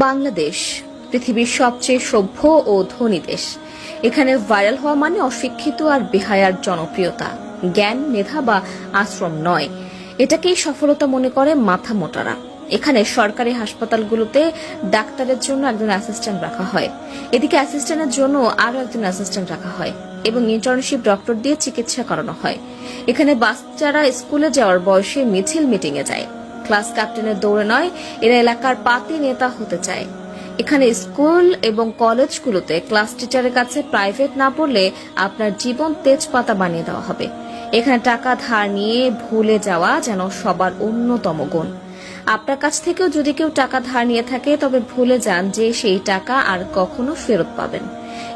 বাংলাদেশ পৃথিবীর সবচেয়ে সভ্য ও ধনী দেশ। এখানে ভাইরাল হওয়া মানে অশিক্ষিত আর বেহায়ার জনপ্রিয়তা, জ্ঞান, মেধা বা আশ্রম নয়। এটাকেই সফলতা মনে করে মাথা মোটারা। এখানে সরকারি হাসপাতালগুলোতে ডাক্তারের জন্য একজন অ্যাসিস্ট্যান্ট রাখা হয়, এদিকে অ্যাসিস্ট্যান্টের জন্য আরো একজন অ্যাসিস্ট্যান্ট রাখা হয় এবং ইন্টার্নশিপ ডক্টর দিয়ে চিকিৎসা করানো হয়। এখানে বাচ্চারা স্কুলে যাওয়ার বয়সে মিছিল মিটিং এ যায়, ক্লাস ক্যাপ্টেনের দৌড়ে নয়, এরা এলাকার পাতি নেতা হতে চায়। এখানে স্কুল এবং কলেজগুলোতে ক্লাস টিচারের কাছে প্রাইভেট না পড়লে আপনার জীবন তেজপাতা বানিয়ে দেওয়া হবে। এখানে টাকা ধার নিয়ে ভুলে যাওয়া যেন সবার অন্যতম গুণ। আপনার কাছ থেকেও যদি কেউ টাকা ধার নিয়ে থাকে তবে ভুলে যান যে সেই টাকা আর কখনো ফেরত পাবেন।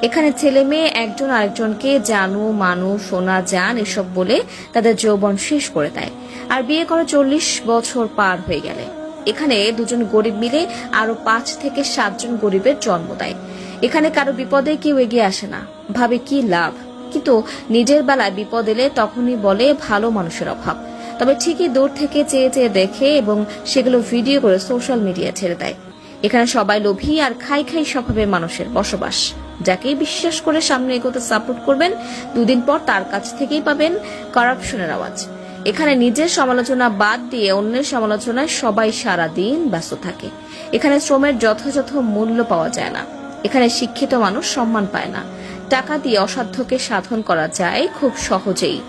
এখানে ছেলে মেয়ে একজন আরেকজনকে জানু, মানু, সোনা, জান এসব বলে তাদের যৌবন শেষ করে দেয়, আর বিয়ে করে 40 বছর পার হয়ে গেলে এখানে দুজন গরিব মিলে আরো 5 থেকে 7 জন গরিবের জন্ম দেয়। এখানে কারো বিপদে কেউ এগিয়ে আসে না, ভাবে কি লাভ, কিন্তু নিজের বেলায় বিপদ এলে তখনই বলে ভালো মানুষের অভাব। তবে ঠিকই দূর থেকে চেয়ে চেয়ে দেখে এবং সেগুলো ভিডিও করে সোশ্যাল মিডিয়া ছেড়ে দেয়। এখানে সবাই লোভী আর খাই খাই স্বভাবের মানুষের বসবাস। যাকেই বিশ্বাস করে সামনে এগোতে সাপোর্ট করবেন, দুদিন পর তার কাছ থেকেই পাবেন করাপশনের আওয়াজ। এখানে নিজের সমালোচনা বাদ দিয়ে অন্যের সমালোচনায় সবাই সারা দিন ব্যস্ত থাকে। এখানে শ্রমের যথাযথ মূল্য পাওয়া যায় না। এখানে শিক্ষিত মানুষ সম্মান পায় না। টাকা দিয়ে অসাধ্যকে সাধন করা যায় খুব সহজেই।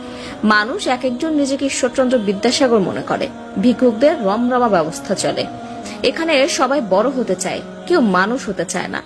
মানুষ এক একজন নিজেকে ঈশ্বরচন্দ্র বিদ্যাসাগর মনে করে। ভিক্ষুকদের রমরমা ব্যবস্থা চলে। এখানে সবাই বড় হতে চায়, কেউ মানুষ হতে চায় না।